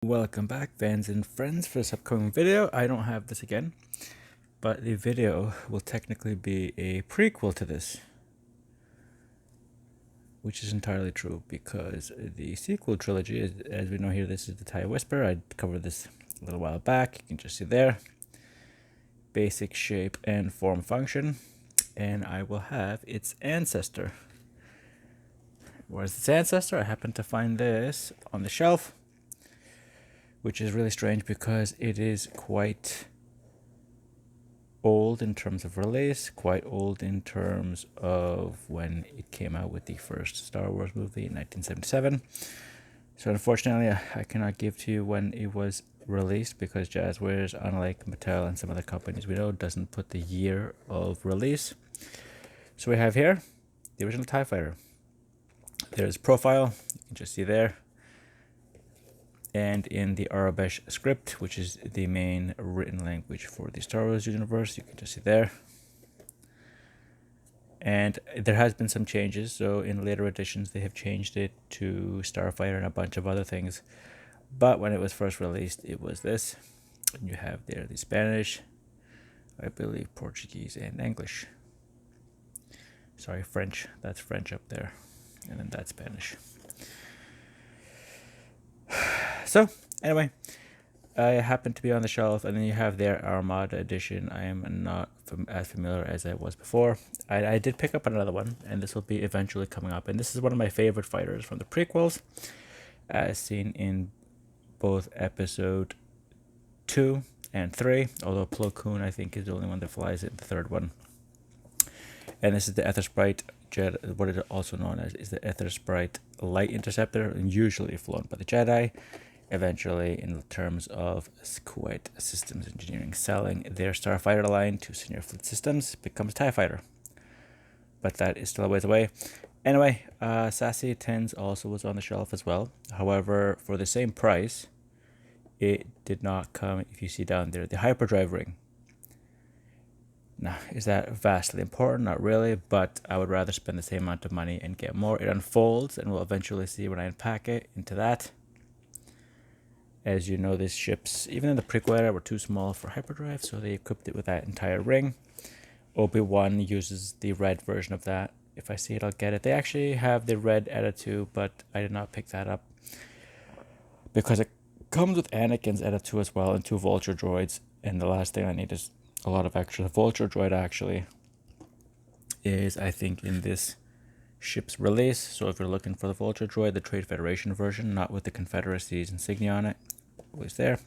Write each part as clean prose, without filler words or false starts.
Welcome back, fans and friends, for this upcoming video. I don't have this again, but the video will technically be a prequel to this, which is entirely true because the sequel trilogy, as we know here, this is the TIE Whisper. I covered this a little while back. You can just see there, basic shape and form function, and I will have its ancestor. Where's its ancestor? I happen to find this on the shelf, which is really strange because it is quite old in terms of release, quite old in terms of when it came out with the first Star Wars movie in 1977. So unfortunately, I cannot give to you when it was released because Jazzwares, unlike Mattel and some other companies we know, doesn't put the year of release. So we have here the original TIE Fighter. There's profile, you can just see there. And in the Aurebesh script, which is the main written language for the Star Wars universe, you can just see there. And there has been some changes, so in later editions they have changed it to Starfighter and a bunch of other things. But when it was first released, it was this. And you have there the Spanish, I believe Portuguese and English. Sorry, French. That's French up there. And then that's Spanish. So, anyway, I happen to be on the shelf, and then you have their Armada edition. I am not as familiar as I was before. I did pick up another one, and this will be eventually coming up. And this is one of my favorite fighters from the prequels, as seen in both episode 2 and 3, although Plo Koon, I think, is the only one that flies it in the third one. And this is the Aethersprite Jedi, what it is also known as is the Aethersprite Light Interceptor, and usually flown by the Jedi. Eventually, in terms of Kuwait Systems Engineering selling their Starfighter line to Senior Fleet Systems, becomes TIE Fighter. But that is still a ways away. Anyway, Sassy Tins also was on the shelf as well. However, for the same price, it did not come, if you see down there, the Hyperdrive ring. Now, is that vastly important? Not really, but I would rather spend the same amount of money and get more. It unfolds, and we'll eventually see when I unpack it into that. As you know, these ships, even in the prequel era, were too small for hyperdrive, so they equipped it with that entire ring. Obi-Wan uses the red version of that. If I see it, I'll get it. They actually have the red Eta 2, but I did not pick that up because it comes with Anakin's Eta 2 as well and 2 Vulture droids. And the last thing I need is a lot of extra. The Vulture droid actually is, I think, in this ship's release. So if you're looking for the Vulture droid, the Trade Federation version, not with the Confederacy's insignia on it, was there.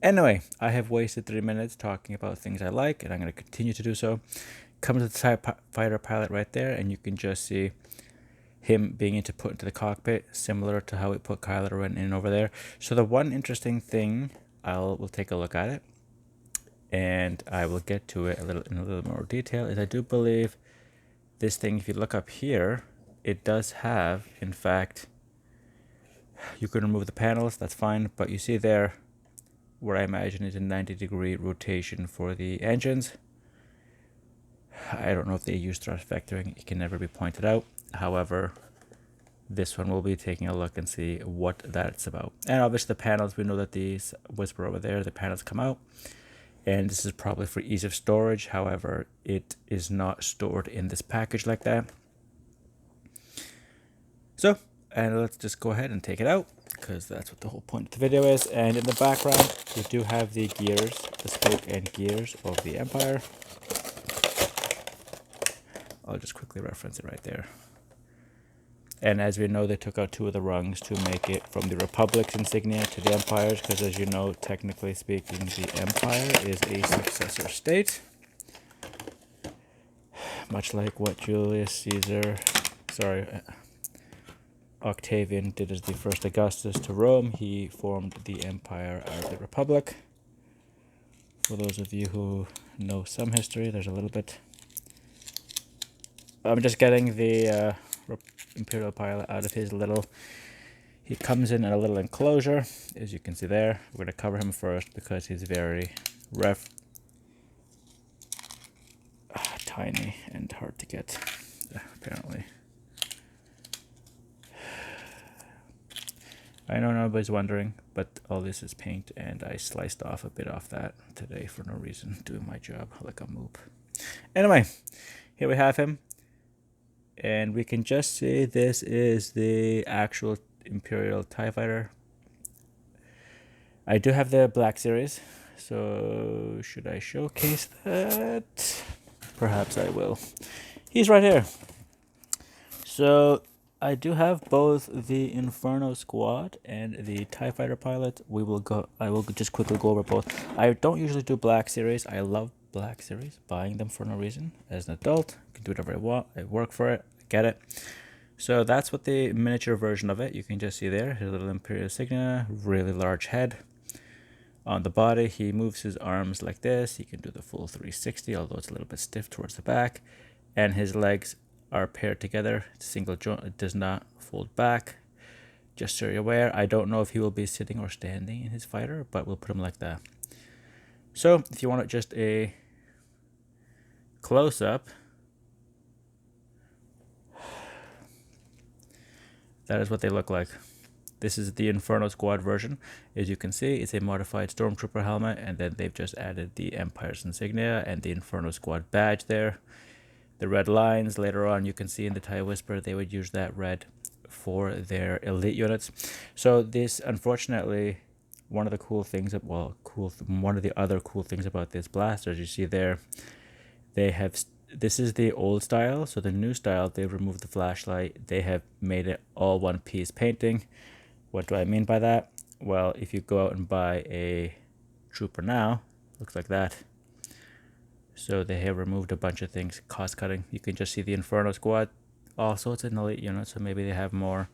Anyway, I have wasted 3 minutes talking about things I like, and I'm going to continue to do so. Comes with the TIE Fighter pilot right there, and you can just see him being put into the cockpit, similar to how we put Kylo Ren in over there. So the one interesting thing, we'll take a look at it, and I will get to it in a little more detail, is I do believe this thing, if you look up here, it does have, in fact, you can remove the panels, that's fine, but you see there where I imagine is a 90-degree rotation for the engines. I don't know if they use thrust vectoring, it can never be pointed out. However, this one will be taking a look and see what that's about. And obviously the panels, we know that these Whisper over there, the panels come out. And this is probably for ease of storage. However, it is not stored in this package like that. So, and let's just go ahead and take it out, because that's what the whole point of the video is. And in the background, we do have the gears, the spoke and gears of the Empire. I'll just quickly reference it right there. And as we know, they took out 2 of the rungs to make it from the Republic's insignia to the Empire's, because as you know, technically speaking, the Empire is a successor state. Much like what Octavian did as the first Augustus to Rome, he formed the Empire out of the Republic. For those of you who know some history, there's a little bit. I'm just getting the Imperial pilot out of his little. He comes in a little enclosure, as you can see there. We're going to cover him first because he's very tiny and hard to get, apparently. I know nobody's wondering, but all this is paint, and I sliced off a bit off that today for no reason, doing my job like a moob. Anyway, here we have him, and we can just say this is the actual Imperial TIE Fighter. I do have the Black Series, so should I showcase that? Perhaps I will. He's right here. So I do have both the Inferno Squad and the TIE Fighter pilot. I will just quickly go over both. I don't usually do Black Series. I love Black Series, buying them for no reason. As an adult, I can do whatever I want. I work for it. I get it. So that's what the miniature version of it. You can just see there, his little Imperial insignia, really large head. On the body, he moves his arms like this. He can do the full 360, although it's a little bit stiff towards the back. And his legs are paired together. Single joint. It does not fold back. Just so you're aware, I don't know if he will be sitting or standing in his fighter, but we'll put him like that. So if you want just a close-up, that is what they look like. This is the Inferno Squad version. As you can see, it's a modified Stormtrooper helmet, and then they've just added the Empire's insignia and the Inferno Squad badge there. The red lines, later on you can see in the TIE Whisper, they would use that red for their elite units. So this, unfortunately, one of the cool things, one of the other cool things about this blaster, as you see there, they have, this is the old style. So the new style, they've removed the flashlight. They have made it all one piece painting. What do I mean by that? Well, if you go out and buy a Trooper now, looks like that. So they have removed a bunch of things, cost cutting. You can just see the Inferno Squad. Also, it's an elite unit, so maybe they have more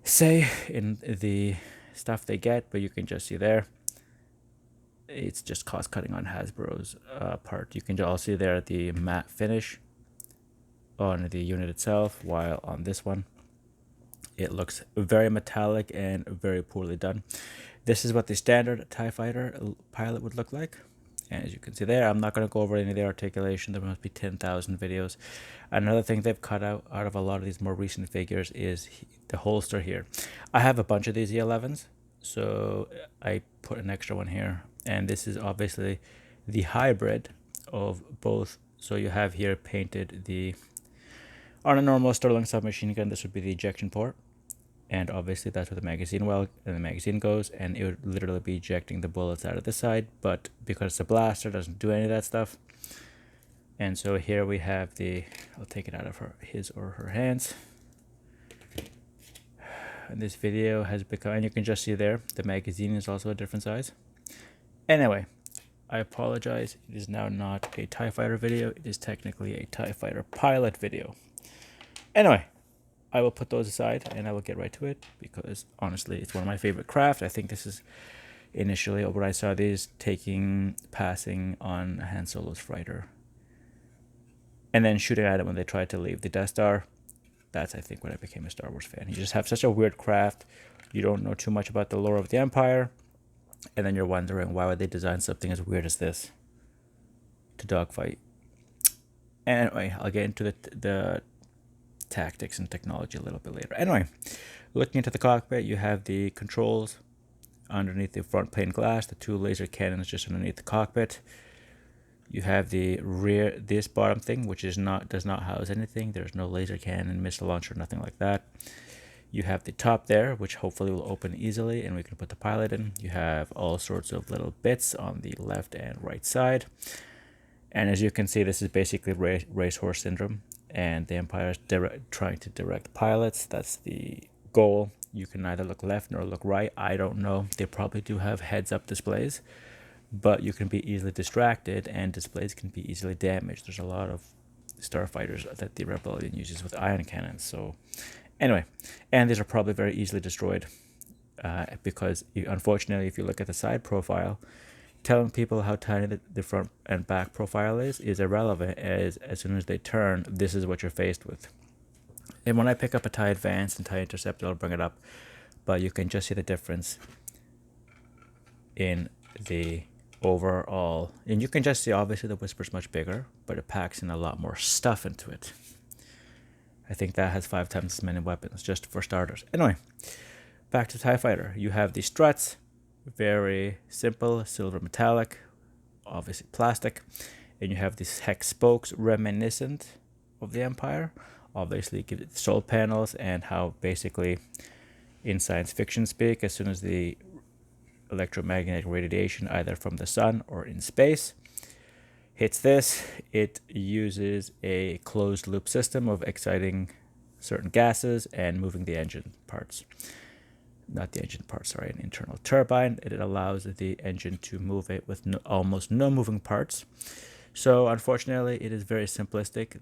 say in the stuff they get, but you can just see there. It's just cost cutting on Hasbro's part. You can also see there the matte finish on the unit itself, while on this one, it looks very metallic and very poorly done. This is what the standard TIE Fighter pilot would look like. And as you can see there, I'm not going to go over any of the articulation. There must be 10,000 videos. Another thing they've cut out of a lot of these more recent figures is the holster here. I have a bunch of these E11s, so I put an extra one here. And this is obviously the hybrid of both. So you have here painted on a normal Sterling submachine gun, this would be the ejection port. And obviously that's where the magazine goes, and it would literally be ejecting the bullets out of the side, but because it's a blaster, it doesn't do any of that stuff. And so here we have I'll take it out of his or her hands. And this video has become, and you can just see there, the magazine is also a different size. Anyway, I apologize. It is now not a TIE Fighter video. It is technically a TIE Fighter pilot video. Anyway, I will put those aside and I will get right to it because honestly, it's one of my favorite craft. I think this is initially when I saw these passing on Han Solo's fighter and then shooting at it when they tried to leave the Death Star. That's, I think, when I became a Star Wars fan. You just have such a weird craft. You don't know too much about the lore of the Empire. And then you're wondering, why would they design something as weird as this to dogfight? Anyway, I'll get into the tactics and technology a little bit later. Anyway, looking into the cockpit, you have the controls underneath the front pane glass, the two laser cannons just underneath the cockpit. You have the rear, this bottom thing, which does not house anything. There's no laser cannon, missile launcher, nothing like that. You have the top there, which hopefully will open easily, and we can put the pilot in. You have all sorts of little bits on the left and right side. And as you can see, this is basically racehorse syndrome, and the Empire is trying to direct pilots. That's the goal. You can neither look left nor look right. I don't know. They probably do have heads-up displays, but you can be easily distracted, and displays can be easily damaged. There's a lot of starfighters that the Rebellion uses with ion cannons. So anyway, and these are probably very easily destroyed because unfortunately, if you look at the side profile, telling people how tiny the front and back profile is irrelevant, as soon as they turn, this is what you're faced with. And when I pick up a TIE Advance and TIE Interceptor, I'll bring it up, but you can just see the difference in the overall. And you can just see, obviously, the Whisper's much bigger, but it packs in a lot more stuff into it. I think that has 5 times as many weapons, just for starters. Anyway, back to TIE Fighter. You have the struts, very simple, silver metallic, obviously plastic, and you have these hex spokes reminiscent of the Empire. Obviously, give it solar panels, and how basically in science fiction speak, as soon as the electromagnetic radiation, either from the sun or in space, hits this, it uses a closed loop system of exciting certain gases and moving the engine parts. Not the engine parts, sorry, an internal turbine. It allows the engine to move it with almost no moving parts. So unfortunately, it is very simplistic.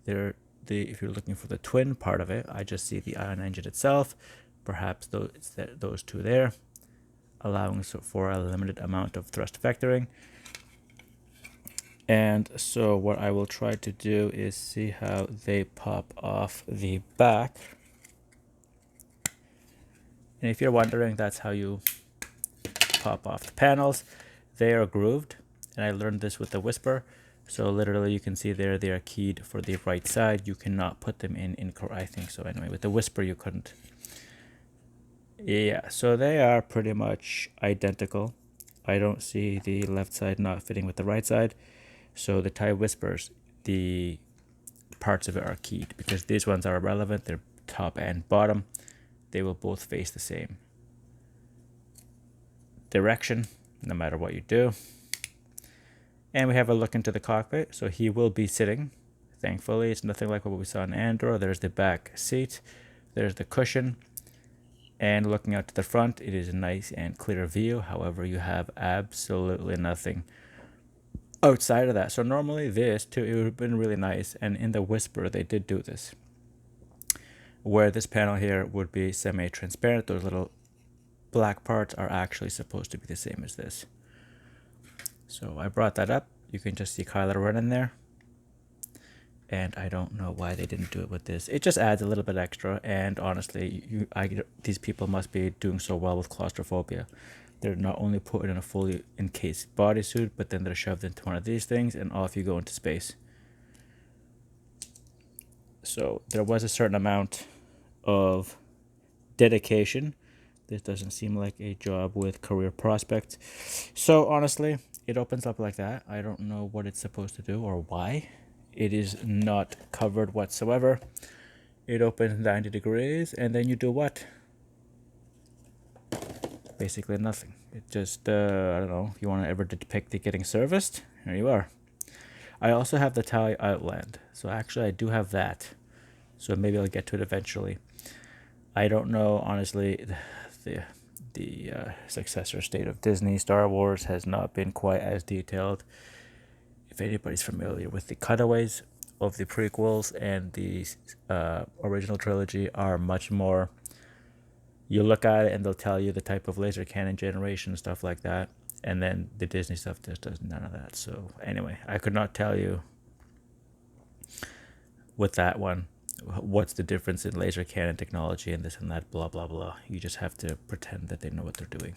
If you're looking for the twin part of it, I just see the ion engine itself. Perhaps those two there, allowing for a limited amount of thrust vectoring. And so what I will try to do is see how they pop off the back. And if you're wondering, that's how you pop off the panels. They are grooved, and I learned this with the Whisper. So literally you can see there they are keyed for the right side. You cannot put them in I think so anyway. With the Whisper you couldn't. Yeah, so they are pretty much identical. I don't see the left side not fitting with the right side. So the TIE Whispers, the parts of it are keyed because these ones are irrelevant. They're top and bottom. They will both face the same direction no matter what you do. And we have a look into the cockpit. So he will be sitting. Thankfully, it's nothing like what we saw in Andor. There's the back seat. There's the cushion. And looking out to the front, it is a nice and clear view. However, you have absolutely nothing outside of that. So normally this too, it would have been really nice. And in the Whisper, they did do this, where this panel here would be semi-transparent. Those little black parts are actually supposed to be the same as this. So I brought that up. You can just see Kylo Ren in there. And I don't know why they didn't do it with this. It just adds a little bit extra. And honestly, these people must be doing so well with claustrophobia. They're not only put in a fully encased bodysuit, but then they're shoved into one of these things, and off you go into space. So there was a certain amount of dedication. This doesn't seem like a job with career prospects. So honestly, it opens up like that. I don't know what it's supposed to do or why. It is not covered whatsoever. It opens 90 degrees, and then you do what? Basically nothing. It just, I don't know, if you want to ever depict it getting serviced, here you are. I also have the TIE Outland. So actually I do have that. So maybe I'll get to it eventually. I don't know, honestly, the successor state of Disney. Star Wars has not been quite as detailed. If anybody's familiar with the cutaways of the prequels and the original trilogy, are much more, you look at it and they'll tell you the type of laser cannon generation, stuff like that. And then the Disney stuff just does none of that. So anyway, I could not tell you with that one what's the difference in laser cannon technology and this and that, blah, blah, blah. You just have to pretend that they know what they're doing.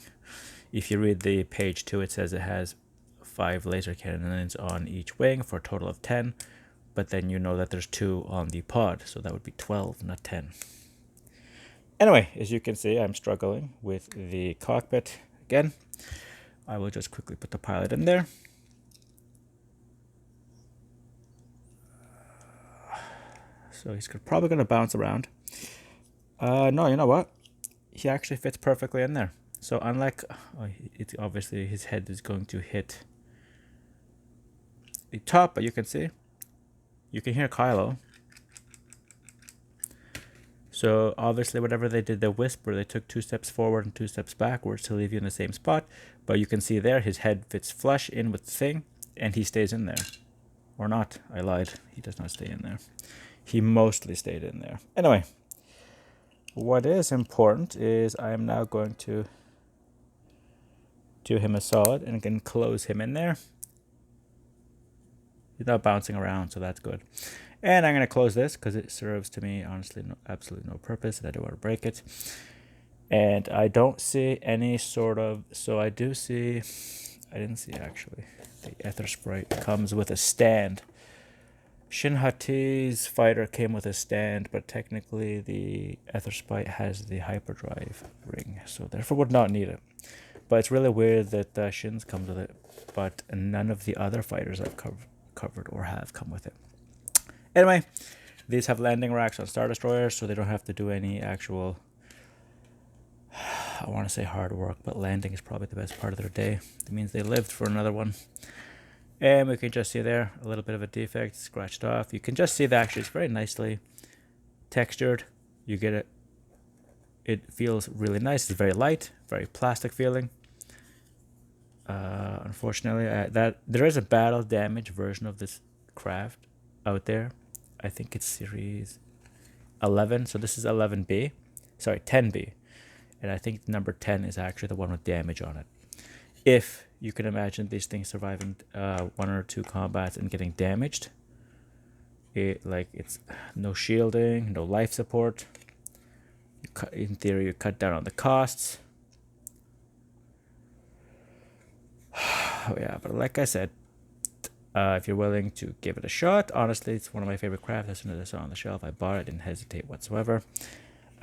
If you read the page 2, it says it has 5 laser cannons on each wing for a total of 10. But then you know that there's 2 on the pod. So that would be 12, not 10. Anyway, as you can see, I'm struggling with the cockpit again. I will just quickly put the pilot in there. So he's probably going to bounce around. No, you know what? He actually fits perfectly in there. So unlike, it's obviously his head is going to hit the top, but you can see, you can hear Kylo. So obviously whenever they did the Whisper, they took 2 steps forward and 2 steps backwards to leave you in the same spot. But you can see there, his head fits flush in with the thing, and he stays in there. Or not, I lied. He does not stay in there. He mostly stayed in there. Anyway, what is important is I am now going to do him a solid and can close him in there. He's not bouncing around, so that's good. And I'm going to close this because it serves to me, honestly, absolutely no purpose, and I don't want to break it. And I don't see any sort of, so I do see, I didn't see actually, the Aethersprite comes with a stand. Shin Hati's fighter came with a stand, but technically the Aetherspite has the hyperdrive ring, so therefore would not need it. But it's really weird that Shin's comes with it, but none of the other fighters I've covered or have come with it. Anyway, these have landing racks on Star Destroyers, so they don't have to do any actual, I want to say hard work, but landing is probably the best part of their day. It means they lived for another one. And we can just see there a little bit of a defect scratched off. You can just see that actually it's very nicely textured. You get it. It feels really nice. It's very light, very plastic feeling. Unfortunately, that there is a battle damage version of this craft out there. I think it's series 11. So this is 11B. Sorry, 10B. And I think number 10 is actually the one with damage on it. If you can imagine these things surviving 1 or 2 combats and getting damaged, it's no shielding, no life support. In theory, you cut down on the costs. Oh yeah, but like I said, if you're willing to give it a shot, honestly, it's one of my favorite crafts. As soon as I saw it on the shelf, I bought it. Didn't hesitate whatsoever.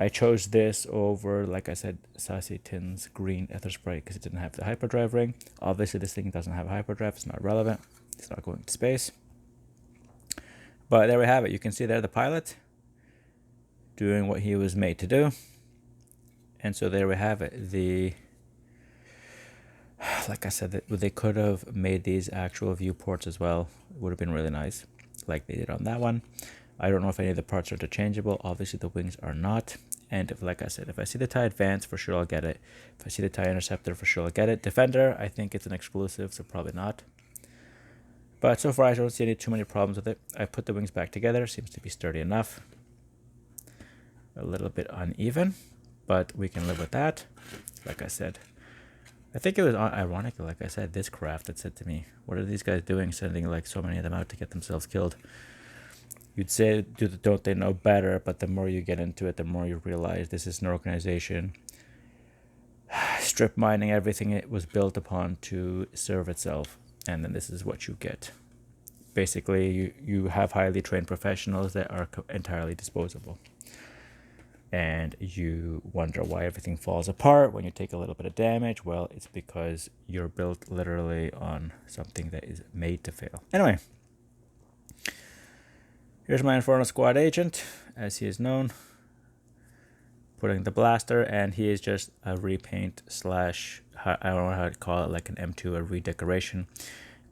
I chose this over, like I said, Sassy Tin's green Aethersprite because it didn't have the hyperdrive ring. Obviously, this thing doesn't have a hyperdrive. It's not relevant. It's not going to space. But there we have it. You can see there the pilot doing what he was made to do. And so there we have it. Like I said, they could have made these actual viewports as well. It would have been really nice, like they did on that one. I don't know if any of the parts are interchangeable. Obviously, the wings are not. And like I said, if I see the TIE Advance, for sure I'll get it. If I see the TIE Interceptor, for sure I'll get it. Defender, I think it's an exclusive, so probably not. But so far, I don't see too many problems with it. I put the wings back together. Seems to be sturdy enough. A little bit uneven, but we can live with that. Like I said, I think it was ironic, like I said, this craft that said to me, what are these guys doing, sending like so many of them out to get themselves killed? You'd say, don't they know better? But the more you get into it, the more you realize this is an organization strip mining everything it was built upon to serve itself. And then this is what you get. Basically, you have highly trained professionals that are entirely disposable. And you wonder why everything falls apart when you take a little bit of damage. Well, it's because you're built literally on something that is made to fail. Anyway. Here's my Inferno Squad agent, as he is known. Putting the blaster, and he is just a repaint slash, I don't know how to call it, like an M2, a redecoration.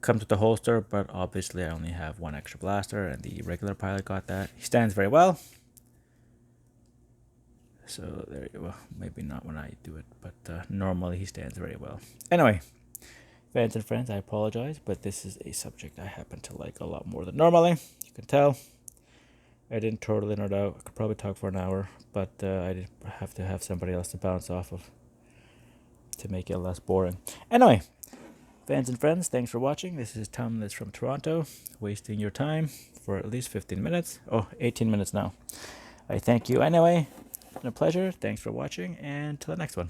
Comes with the holster, but obviously I only have 1 extra blaster, and the regular pilot got that. He stands very well. So there you go. Maybe not when I do it, but normally he stands very well. Anyway, fans and friends, I apologize, but this is a subject I happen to like a lot more than normally. You can tell. I didn't totally nerd out. I could probably talk for an hour, but I did have to have somebody else to bounce off of to make it less boring. Anyway, fans and friends, thanks for watching. This is Tom that's from Toronto, wasting your time for at least 15 minutes. Oh, 18 minutes now. I thank you anyway. It's been a pleasure. Thanks for watching, and till the next one.